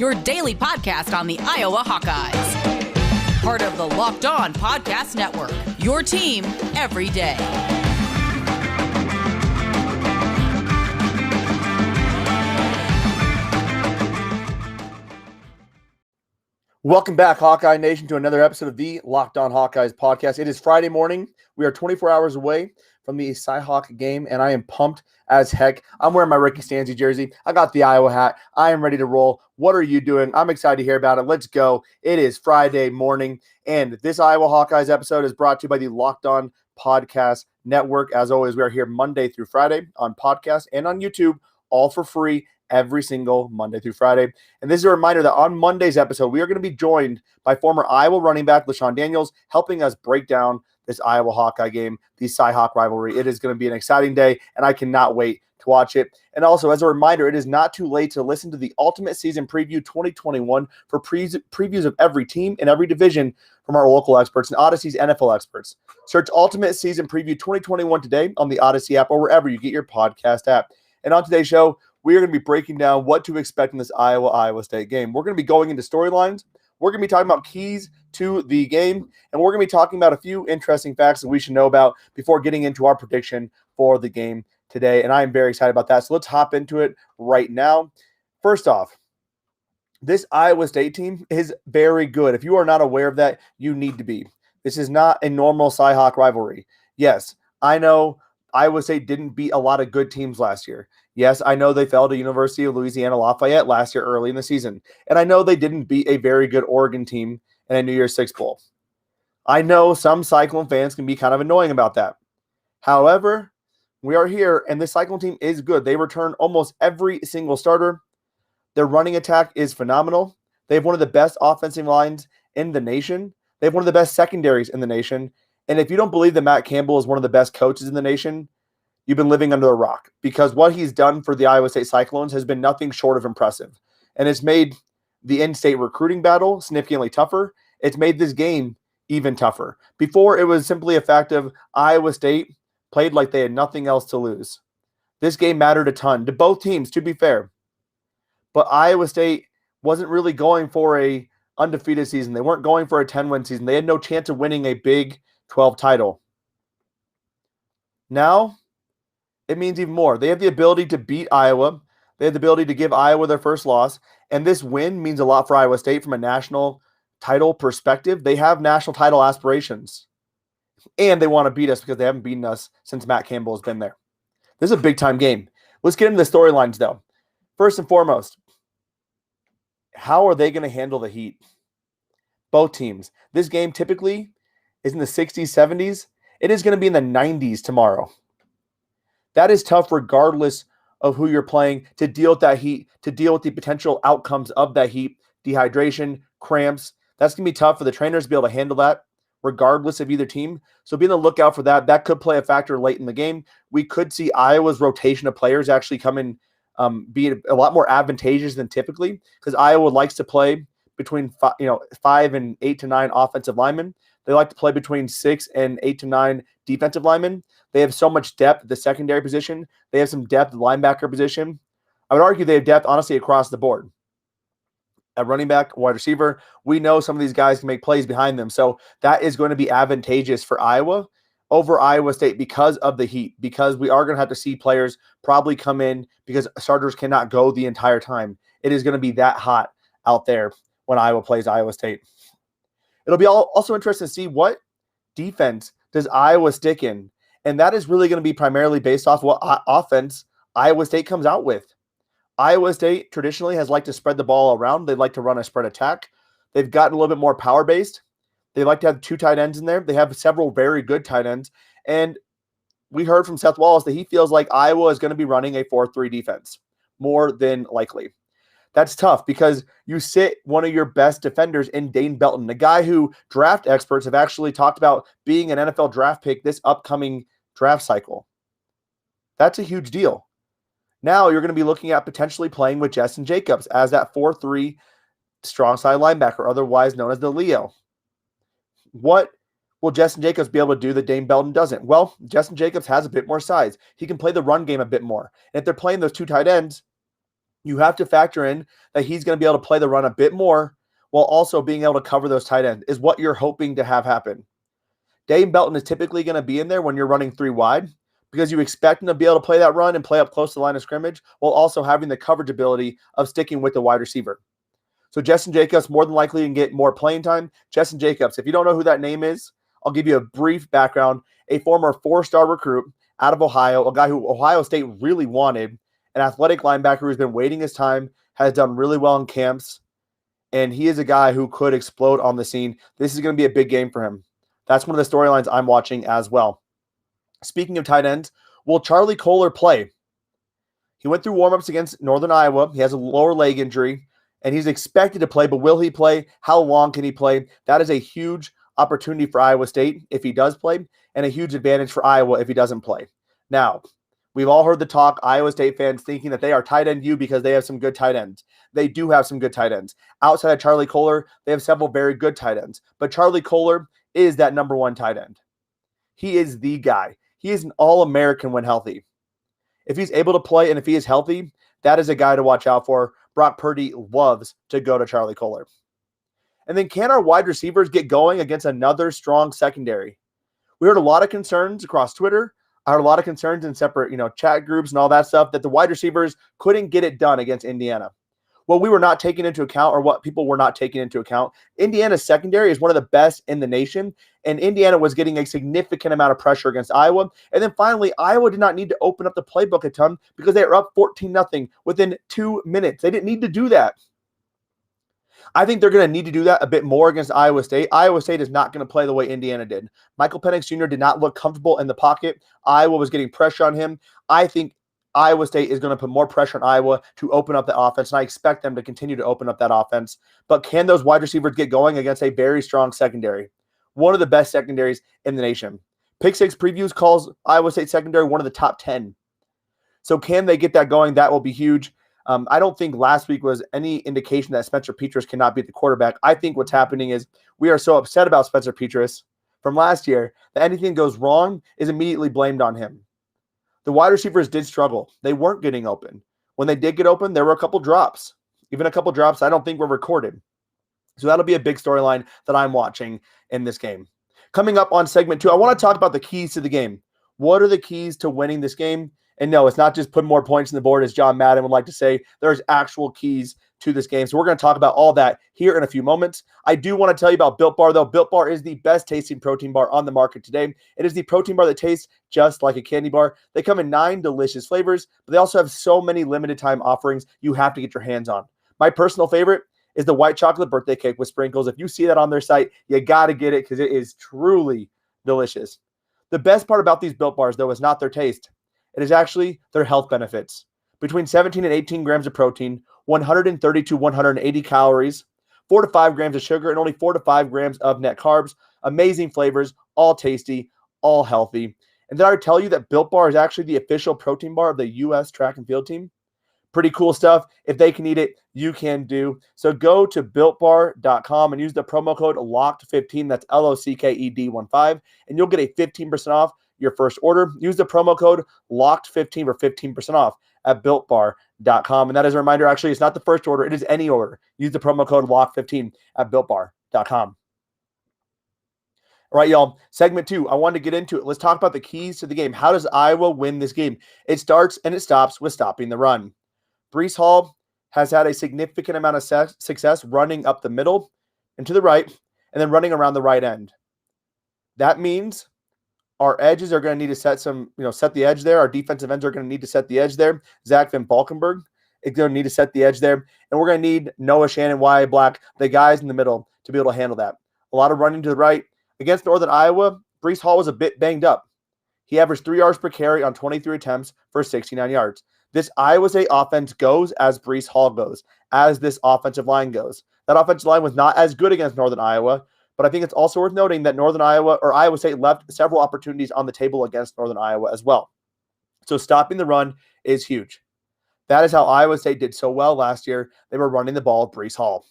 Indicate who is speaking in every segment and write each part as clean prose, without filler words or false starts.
Speaker 1: your daily podcast on the Iowa Hawkeyes. Part of the Locked On Podcast Network, your team every day.
Speaker 2: Welcome back, Hawkeye Nation, to another episode of the Locked On Hawkeyes podcast. It is Friday morning. We are 24 hours away from the CyHawk game, and I am pumped as heck. I'm wearing my Ricky Stanzi jersey. I got the Iowa hat. I am ready to roll. What are you doing? I'm excited to hear about it. Let's go. It is Friday morning, and this Iowa Hawkeyes episode is brought to you by the Locked On Podcast Network. As always, we are here Monday through Friday on podcast and on YouTube, all for free, every single Monday through Friday. And this is a reminder that on Monday's episode, we are going to be joined by former Iowa running back LaShawn Daniels, helping us break down this Iowa Hawkeye game, the CyHawk rivalry. It is going to be an exciting day, and I cannot wait to watch it. And also, as a reminder, it is not too late to listen to the Ultimate Season Preview 2021 for previews of every team and every division from our local experts and Odyssey's NFL experts. Search Ultimate Season Preview 2021 today on the Odyssey app or wherever you get your podcast app. And on today's show, we are going to be breaking down what to expect in this Iowa State game. We're going to be going into storylines. We're going to be talking about keys to the game, and we're going to be talking about a few interesting facts that we should know about before getting into our prediction for the game today, and I am very excited about that. So let's hop into it right now. First off, this Iowa State team is very good. If you are not aware of that, you need to be. This is not a normal CyHawk rivalry. Yes, I know Iowa State didn't beat a lot of good teams last year. Yes, I know they fell to University of Louisiana Lafayette last year early in the season. And I know they didn't beat a very good Oregon team in a New Year's Six Bowl. I know some Cyclone fans can be kind of annoying about that. However, we are here, and this Cyclone team is good. They return almost every single starter. Their running attack is phenomenal. They have one of the best offensive lines in the nation. They have one of the best secondaries in the nation. And if you don't believe that Matt Campbell is one of the best coaches in the nation, you've been living under a rock, because what he's done for the Iowa State Cyclones has been nothing short of impressive. And it's made the in-state recruiting battle significantly tougher. It's made this game even tougher. Before, it was simply a fact of Iowa State played like they had nothing else to lose. This game mattered a ton to both teams, to be fair. But Iowa State wasn't really going for a undefeated season. They weren't going for a 10-win season. They had no chance of winning a Big 12 title. Now, it means even more. They have the ability to beat Iowa. They have the ability to give Iowa their first loss. And this win means a lot for Iowa State from a national title perspective. They have national title aspirations. And they want to beat us because they haven't beaten us since Matt Campbell has been there. This is a big-time game. Let's get into the storylines, though. First and foremost, how are they going to handle the heat? Both teams. This game typically is in the 60s, 70s. It is going to be in the 90s tomorrow. That is tough regardless of who you're playing, to deal with that heat, to deal with the potential outcomes of that heat, dehydration, cramps. That's going to be tough for the trainers to be able to handle that regardless of either team. So be on the lookout for that. That could play a factor late in the game. We could see Iowa's rotation of players actually come in, be a lot more advantageous than typically, because Iowa likes to play between 5 and 8 to 9 offensive linemen. They like to play between 6 and 8 to 9 defensive linemen. They have so much depth at the secondary position. They have some depth at the linebacker position. I would argue they have depth, honestly, across the board. At running back, wide receiver, we know some of these guys can make plays behind them. So that is going to be advantageous for Iowa over Iowa State because of the heat, because we are going to have to see players probably come in because starters cannot go the entire time. It is going to be that hot out there when Iowa plays Iowa State. It'll be also interesting to see what defense does Iowa stick in. And that is really going to be primarily based off what offense Iowa State comes out with. Iowa State traditionally has liked to spread the ball around. They like to run a spread attack. They've gotten a little bit more power-based. They like to have 2 tight ends in there. They have several very good tight ends. And we heard from Seth Wallace that he feels like Iowa is going to be running a 4-3 defense, more than likely. That's tough because you sit one of your best defenders in Dane Belton, a guy who draft experts have actually talked about being an NFL draft pick this upcoming draft cycle. That's a huge deal. Now you're going to be looking at potentially playing with Jestin Jacobs as that 4-3 strong side linebacker, otherwise known as the Leo. What will Jestin Jacobs be able to do that Dane Belton doesn't? Well, Jestin Jacobs has a bit more size. He can play the run game a bit more. And if they're playing those 2 tight ends, you have to factor in that he's going to be able to play the run a bit more while also being able to cover those tight ends is what you're hoping to have happen. Dane Belton is typically going to be in there when you're running 3 wide because you expect him to be able to play that run and play up close to the line of scrimmage while also having the coverage ability of sticking with the wide receiver. So Jestin Jacobs more than likely can get more playing time. Jestin Jacobs, if you don't know who that name is, I'll give you a brief background. A former 4-star recruit out of Ohio, a guy who Ohio State really wanted, an athletic linebacker who's been waiting his time, has done really well in camps, and he is a guy who could explode on the scene. This is going to be a big game for him. That's one of the storylines I'm watching as well. Speaking of tight ends, will Charlie Kohler play? He went through warmups against Northern Iowa. He has a lower leg injury, and he's expected to play, but will he play? How long can he play? That is a huge opportunity for Iowa State if he does play, and a huge advantage for Iowa if he doesn't play. Now, we've all heard the talk, Iowa State fans thinking that they are tight end you because they have some good tight ends. They do have some good tight ends. Outside of Charlie Kohler, they have several very good tight ends. But Charlie Kohler is that number 1 tight end. He is the guy. He is an All-American when healthy. If he's able to play and if he is healthy, that is a guy to watch out for. Brock Purdy loves to go to Charlie Kohler. And then can our wide receivers get going against another strong secondary? We heard a lot of concerns across Twitter. I heard a lot of concerns in separate, chat groups and all that stuff that the wide receivers couldn't get it done against Indiana. What we were not taking into account, or what people were not taking into account, Indiana's secondary is one of the best in the nation, and Indiana was getting a significant amount of pressure against Iowa. And then finally, Iowa did not need to open up the playbook a ton because they were up 14-0 within 2 minutes. They didn't need to do that. I think they're going to need to do that a bit more against Iowa State. Iowa State is not going to play the way Indiana did. Michael Penix Jr. did not look comfortable in the pocket. Iowa was getting pressure on him. I think Iowa State is going to put more pressure on Iowa to open up the offense, and I expect them to continue to open up that offense. But can those wide receivers get going against a very strong secondary? One of the best secondaries in the nation. Pick Six Previews calls Iowa State secondary one of the top 10. So can they get that going? That will be huge. I don't think last week was any indication that Spencer Petras cannot beat the quarterback. I think what's happening is we are so upset about Spencer Petras from last year that anything goes wrong is immediately blamed on him. The wide receivers did struggle. They weren't getting open. When they did get open, there were a couple drops. Even a couple drops I don't think were recorded. So that'll be a big storyline that I'm watching in this game. Coming up on segment 2, I want to talk about the keys to the game. What are the keys to winning this game? And no, it's not just putting more points on the board, as John Madden would like to say. There's actual keys to this game. So we're going to talk about all that here in a few moments. I do want to tell you about Built Bar, though. Built Bar is the best tasting protein bar on the market today. It is the protein bar that tastes just like a candy bar. They come in 9 delicious flavors, but they also have so many limited time offerings you have to get your hands on. My personal favorite is the white chocolate birthday cake with sprinkles. If you see that on their site, you got to get it because it is truly delicious. The best part about these Built Bars, though, is not their taste. It is actually their health benefits. Between 17 and 18 grams of protein, 130 to 180 calories, 4 to 5 grams of sugar, and only 4 to 5 grams of net carbs. Amazing flavors, all tasty, all healthy. And did I tell you that Built Bar is actually the official protein bar of the U.S. track and field team? Pretty cool stuff. If they can eat it, you can do. So go to BuiltBar.com and use the promo code LOCKED15, that's LOCKED15, and you'll get a 15% off your first order. Use the promo code LOCKED15 for 15% off at BuiltBar.com. And that is a reminder, actually, it's not the first order. It is any order. Use the promo code LOCKED15 at BuiltBar.com. All right, y'all. Segment 2, I wanted to get into it. Let's talk about the keys to the game. How does Iowa win this game? It starts and it stops with stopping the run. Breece Hall has had a significant amount of success running up the middle and to the right, and then running around the right end. That means our edges are going to need to set the edge there. Our defensive ends are going to need to set the edge there. Zach Van Valkenburg is going to need to set the edge there. And we're going to need Noah Shannon, Y.A. Black, the guys in the middle, to be able to handle that. A lot of running to the right. Against Northern Iowa, Breece Hall was a bit banged up. He averaged 3 yards per carry on 23 attempts for 69 yards. This Iowa State offense goes as Breece Hall goes, as this offensive line goes. That offensive line was not as good against Northern Iowa, but I think it's also worth noting that Iowa State left several opportunities on the table against Northern Iowa as well. So stopping the run is huge. That is how Iowa State did so well last year. They were running the ball with Breece Hall.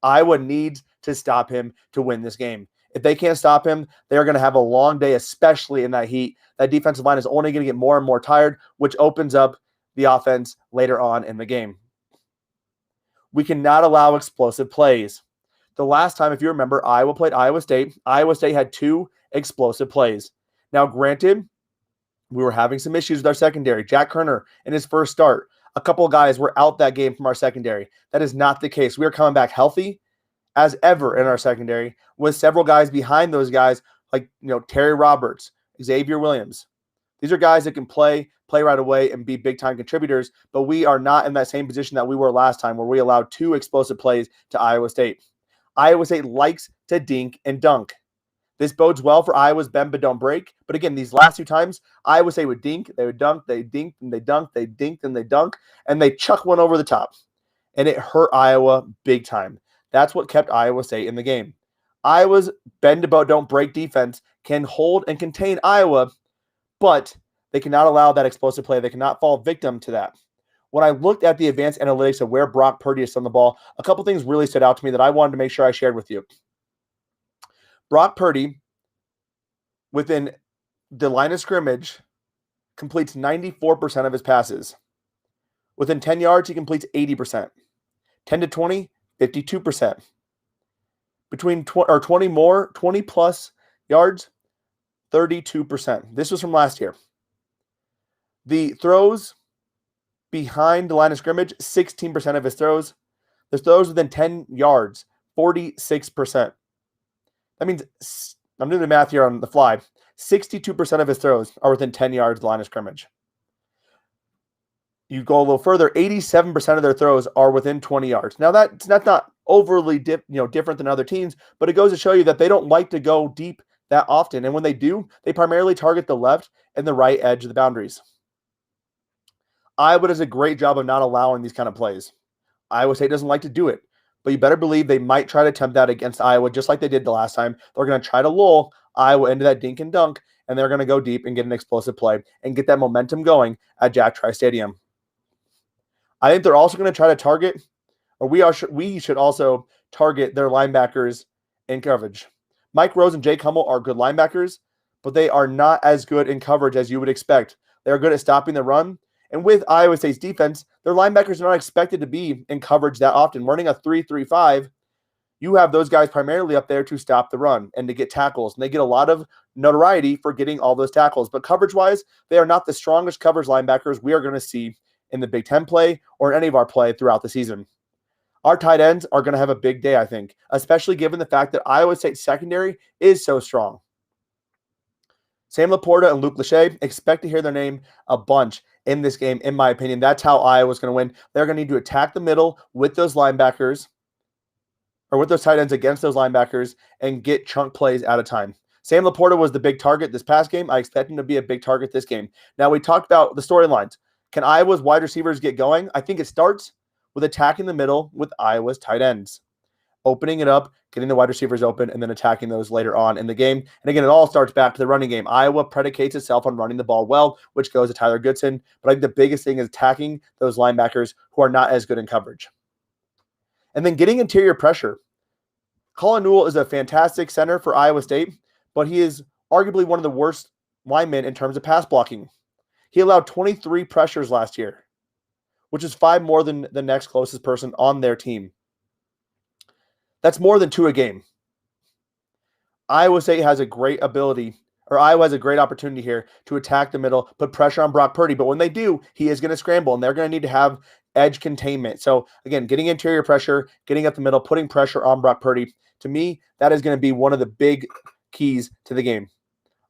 Speaker 2: Iowa needs to stop him to win this game. If they can't stop him, they're going to have a long day, especially in that heat. That defensive line is only going to get more and more tired, which opens up the offense later on in the game. We cannot allow explosive plays. The last time, if you remember, Iowa played Iowa State had 2 explosive plays. Now, granted, we were having some issues with our secondary. Jack Kerner in his first start, a couple of guys were out that game from our secondary. That is not the case. We are coming back healthy as ever in our secondary with several guys behind those guys like Terry Roberts, Xavier Williams. These are guys that can play right away and be big-time contributors, but we are not in that same position that we were last time where we allowed 2 explosive plays to Iowa State. Iowa State likes to dink and dunk. This bodes well for Iowa's bend but don't break. But again, these last 2 times, Iowa State would dink, they would dunk, they dinked and they dunked, they dinked and they dunk, and they chuck one over the top. And it hurt Iowa big time. That's what kept Iowa State in the game. Iowa's bend but don't break defense can hold and contain Iowa, but they cannot allow that explosive play. They cannot fall victim to that. When I looked at the advanced analytics of where Brock Purdy is on the ball, a couple things really stood out to me that I wanted to make sure I shared with you. Brock Purdy, within the line of scrimmage, completes 94% of his passes. Within 10 yards, he completes 80%. 10 to 20, 52%. Between 20 plus yards, 32%. This was from last year. The throws behind the line of scrimmage, 16% of his throws. The throws within 10 yards, 46%. That means, I'm doing the math here on the fly, 62% of his throws are within 10 yards of the line of scrimmage. You go a little further, 87% of their throws are within 20 yards. Now, that's not overly different than other teams, but it goes to show you that they don't like to go deep that often. And when they do, they primarily target the left and the right edge of the boundaries. Iowa does a great job of not allowing these kind of plays. Iowa State doesn't like to do it, but you better believe they might try to attempt that against Iowa, just like they did the last time. They're going to try to lull Iowa into that dink and dunk, and they're going to go deep and get an explosive play and get that momentum going at Jack Trice Stadium. I think they're also going to try to target, or we should also target their linebackers in coverage. Mike Rose and Jake Hummel are good linebackers, but they are not as good in coverage as you would expect. They're good at stopping the run. And with Iowa State's defense, their linebackers are not expected to be in coverage that often. Running a 3-3-5, you have those guys primarily up there to stop the run and to get tackles. And they get a lot of notoriety for getting all those tackles. But coverage-wise, they are not the strongest coverage linebackers we are going to see in the Big Ten play or in any of our play throughout the season. Our tight ends are going to have a big day, I think, especially given the fact that Iowa State's secondary is so strong. Sam LaPorta and Luke Lachey, expect to hear their name a bunch in this game, in my opinion. That's how Iowa's going to win. They're going to need to attack the middle with those linebackers, or with those tight ends against those linebackers, and get chunk plays at a time. Sam LaPorta was the big target this past game. I expect him to be a big target this game. Now, we talked about the storylines. Can Iowa's wide receivers get going? I think it starts with attacking the middle with Iowa's tight ends. Opening it up, getting the wide receivers open, and then attacking those later on in the game. And again, it all starts back to the running game. Iowa predicates itself on running the ball well, which goes to Tyler Goodson. But I think the biggest thing is attacking those linebackers who are not as good in coverage. And then getting interior pressure. Colin Newell is a fantastic center for Iowa State, but he is arguably one of the worst linemen in terms of pass blocking. He allowed 23 pressures last year, which is 5 more than the next closest person on their team. That's more than 2 a game. Iowa State has a great ability, or Iowa has a great opportunity here to attack the middle, put pressure on Brock Purdy. But when they do, he is going to scramble, and they're going to need to have edge containment. So, again, getting interior pressure, getting up the middle, putting pressure on Brock Purdy, to me, that is going to be one of the big keys to the game.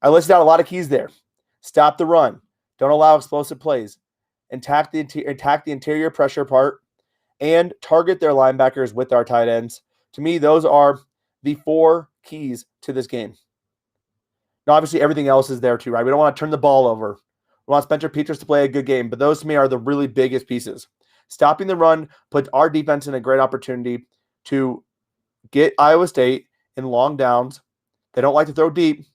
Speaker 2: I listed out a lot of keys there. Stop the run. Don't allow explosive plays. Attack the interior pressure part, and target their linebackers with our tight ends. To me, those are the 4 keys to this game. Now, obviously, everything else is there too, right? We don't want to turn the ball over. We want Spencer Petras to play a good game, but those to me are the really biggest pieces. Stopping the run puts our defense in a great opportunity to get Iowa State in long downs. They don't like to throw deep.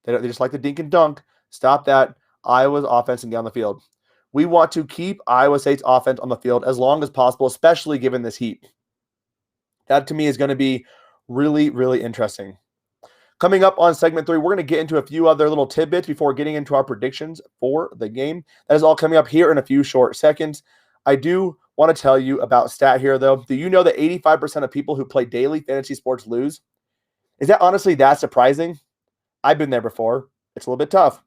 Speaker 2: They just like to dink and dunk. Stop that. Iowa's offense and get on the field. We want to keep Iowa State's offense on the field as long as possible, especially given this heat. That, to me, is going to be really, really interesting. Coming up on segment 3, we're going to get into a few other little tidbits before getting into our predictions for the game. That is all coming up here in a few short seconds. I do want to tell you about Stat Hero, though. Do you know that 85% of people who play daily fantasy sports lose? Is that honestly that surprising? I've been there before. It's a little bit tough.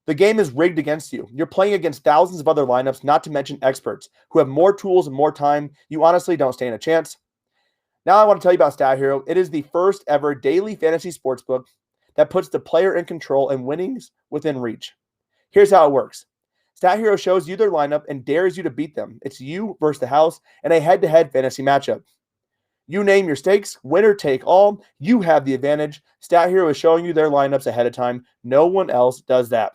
Speaker 2: The game is rigged against you. You're playing against thousands of other lineups, not to mention experts, who have more tools and more time. You honestly don't stand a chance. Now I want to tell you about Stat Hero. It is the first ever daily fantasy sportsbook that puts the player in control and winnings within reach. Here's how it works. Stat Hero shows you their lineup and dares you to beat them. It's you versus the house in a head-to-head fantasy matchup. You name your stakes, winner take all. You have the advantage. Stat Hero is showing you their lineups ahead of time. No one else does that.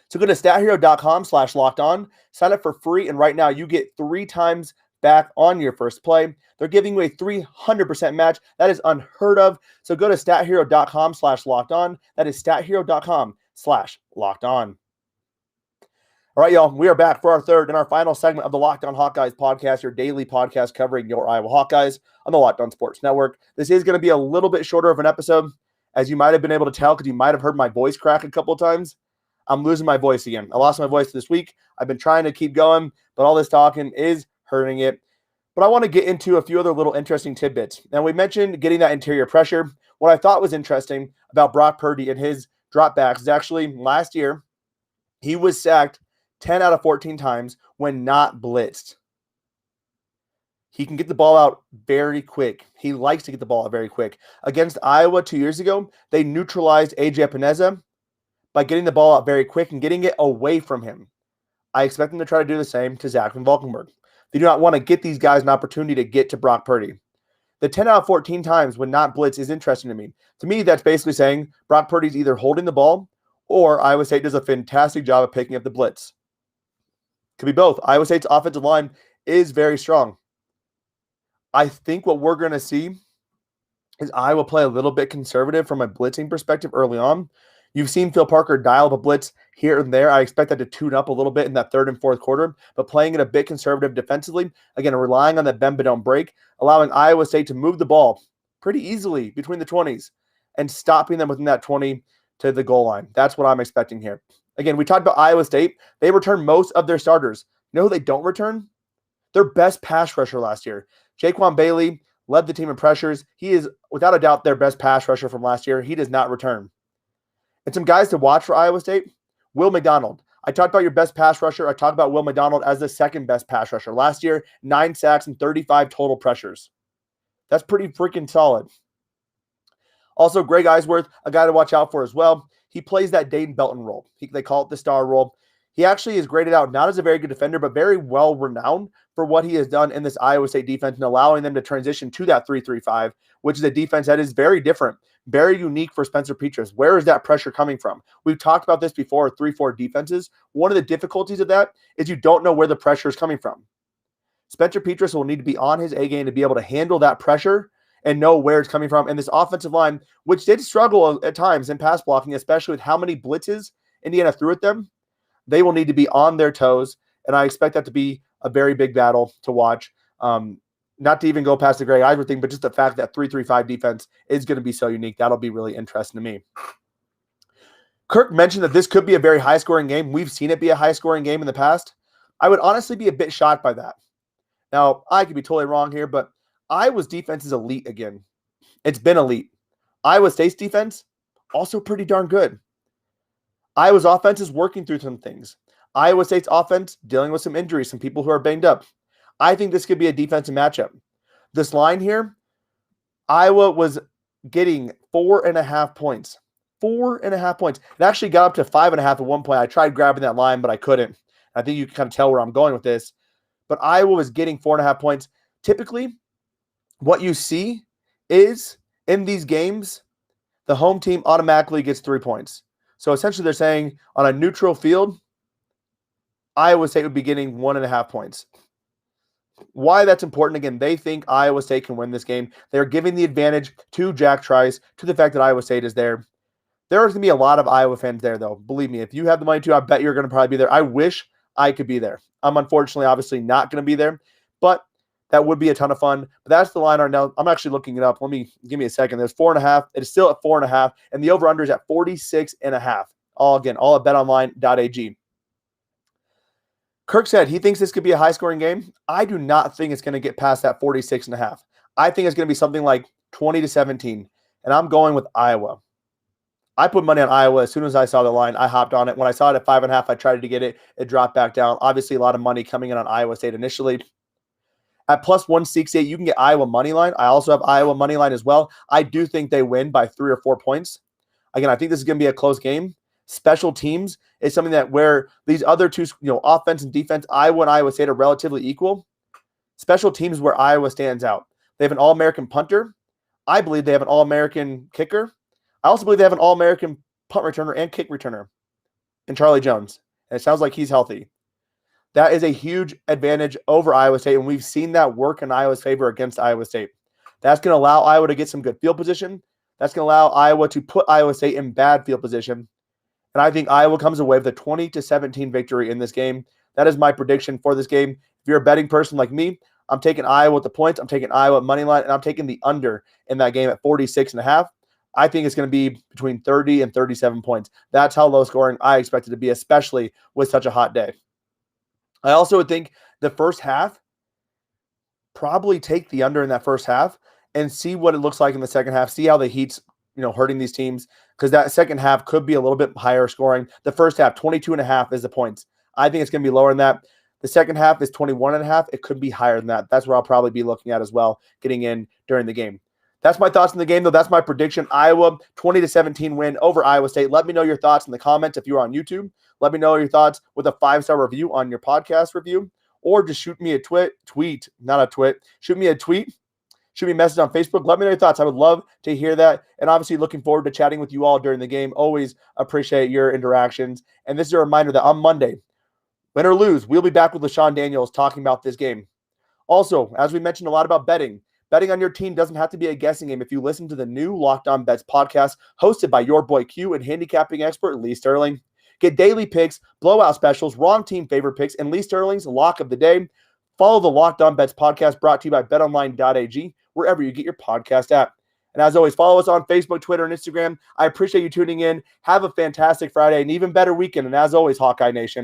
Speaker 2: So go to stathero.com/lockedon, sign up for free, and right now you get 3 times back on your first play. They're giving you a 300% match. That is unheard of. So go to stathero.com/lockedon. That is stathero.com/lockedon. All right, y'all, we are back for our third and our final segment of the Locked On Hawkeyes podcast, your daily podcast covering your Iowa Hawkeyes on the Locked On Sports Network. This is going to be a little bit shorter of an episode, as you might have been able to tell because you might have heard my voice crack a couple of times. I'm losing my voice again. I lost my voice this week. I've been trying to keep going, but all this talking is hurting it. But I want to get into a few other little interesting tidbits. Now, we mentioned getting that interior pressure. What I thought was interesting about Brock Purdy and his dropbacks is actually last year, he was sacked 10 out of 14 times when not blitzed. He can get the ball out very quick. He likes to get the ball out very quick. Against Iowa 2 years ago, they neutralized A.J. Epineza by getting the ball out very quick and getting it away from him. I expect them to try to do the same to Zach Van Valkenburg. They do not want to get these guys an opportunity to get to Brock Purdy. The 10 out of 14 times when not blitz is interesting to me. To me, that's basically saying Brock Purdy's either holding the ball or Iowa State does a fantastic job of picking up the blitz. Could be both. Iowa State's offensive line is very strong. I think what we're going to see is Iowa play a little bit conservative from a blitzing perspective early on. You've seen Phil Parker dial up a blitz here and there. I expect that to tune up a little bit in that third and fourth quarter, but playing it a bit conservative defensively, again, relying on that bend but don't break, allowing Iowa State to move the ball pretty easily between the 20s and stopping them within that 20 to the goal line. That's what I'm expecting here. Again, we talked about Iowa State. They return most of their starters. You know who they don't return? Their best pass rusher last year. Jaquan Bailey led the team in pressures. He is, without a doubt, their best pass rusher from last year. He does not return. And some guys to watch for Iowa State, Will McDonald. I talked about your best pass rusher. I talked about Will McDonald as the second best pass rusher. Last year, 9 sacks and 35 total pressures. That's pretty freaking solid. Also, Greg Eisworth, a guy to watch out for as well. He plays that Dayton Belton role. They call it the star role. He actually is graded out not as a very good defender, but very well renowned for what he has done in this Iowa State defense and allowing them to transition to that 3-3-5, which is a defense that is very different, very unique for Spencer Petras. Where is that pressure coming from? We've talked about this before, 3-4 defenses. One of the difficulties of that is you don't know where the pressure is coming from. Spencer Petras will need to be on his A game to be able to handle that pressure and know where it's coming from. And this offensive line, which did struggle at times in pass blocking, especially with how many blitzes Indiana threw at them, they will need to be on their toes. And I expect that to be a very big battle to watch. Not to even go past the Greg Eisworth thing, but just the fact that 3-3-5 defense is going to be so unique. That'll be really interesting to me. Kirk mentioned that this could be a very high-scoring game. We've seen it be a high-scoring game in the past. I would honestly be a bit shocked by that. Now, I could be totally wrong here, but Iowa's defense is elite again. It's been elite. Iowa State's defense, also pretty darn good. Iowa's offense is working through some things. Iowa State's offense dealing with some injuries, some people who are banged up. I think this could be a defensive matchup. This line here, Iowa was getting 4.5 points. 4.5 points. It actually got up to 5.5 at one point. I tried grabbing that line, but I couldn't. I think you can kind of tell where I'm going with this. But Iowa was getting 4.5 points. Typically, what you see is in these games, the home team automatically gets 3 points. So essentially they're saying on a neutral field, Iowa State would be getting 1.5 points. Why that's important, again, they think Iowa State can win this game. They're giving the advantage to Jack Trice, to the fact that Iowa State is there. There's going to be a lot of Iowa fans there, though. Believe me, if you have the money to, I bet you're going to probably be there. I wish I could be there. I'm unfortunately, obviously, not going to be there, but that would be a ton of fun. But that's the line right now. I'm actually looking it up. Give me a second. There's 4.5. It is still at 4.5, and the over-under is at 46.5. All at betonline.ag. Kirk said he thinks this could be a high-scoring game. I do not think it's going to get past that 46.5. I think it's going to be something like 20-17, and I'm going with Iowa. I put money on Iowa as soon as I saw the line. I hopped on it. When I saw it at 5.5, I tried to get it. It dropped back down. Obviously, a lot of money coming in on Iowa State initially. At plus 168, you can get Iowa money line. I also have Iowa money line as well. I do think they win by 3 or 4 points. Again, I think this is going to be a close game. Special teams is something that where these other two, offense and defense, Iowa and Iowa State are relatively equal. Special teams where Iowa stands out. They have an All-American punter. I believe they have an All-American kicker. I also believe they have an All-American punt returner and kick returner in Charlie Jones. And it sounds like he's healthy. That is a huge advantage over Iowa State, and we've seen that work in Iowa's favor against Iowa State. That's going to allow Iowa to get some good field position. That's going to allow Iowa to put Iowa State in bad field position. And I think Iowa comes away with a 20-17 victory in this game. That is my prediction for this game. If you're a betting person like me, I'm taking Iowa with the points. I'm taking Iowa money line, and I'm taking the under in that game at 46.5. I think it's going to be between 30 and 37 points. That's how low scoring I expect it to be, especially with such a hot day. I also would think the first half, probably take the under in that first half and see what it looks like in the second half. See how the Heat's, hurting these teams, because that second half could be a little bit higher scoring. The first half, 22.5 is the points. I think it's going to be lower than that. The second half is 21.5. It could be higher than that. That's where I'll probably be looking at as well, getting in during the game. That's my thoughts on the game, though. That's my prediction. Iowa, 20-17 win over Iowa State. Let me know your thoughts in the comments if you're on YouTube. Let me know your thoughts with a 5-star review on your podcast review, or just shoot me a tweet. Shoot me a tweet. Shoot me a message on Facebook. Let me know your thoughts. I would love to hear that. And obviously looking forward to chatting with you all during the game. Always appreciate your interactions. And this is a reminder that on Monday, win or lose, we'll be back with LaShawn Daniels talking about this game. Also, as we mentioned a lot about betting on your team doesn't have to be a guessing game. If you listen to the new Locked On Bets podcast hosted by your boy Q and handicapping expert Lee Sterling, get daily picks, blowout specials, wrong team favorite picks, and Lee Sterling's lock of the day. Follow the Locked On Bets podcast brought to you by betonline.ag, wherever you get your podcast app. And as always, follow us on Facebook, Twitter, and Instagram. I appreciate you tuning in. Have a fantastic Friday, and even better weekend. And as always, Hawkeye Nation,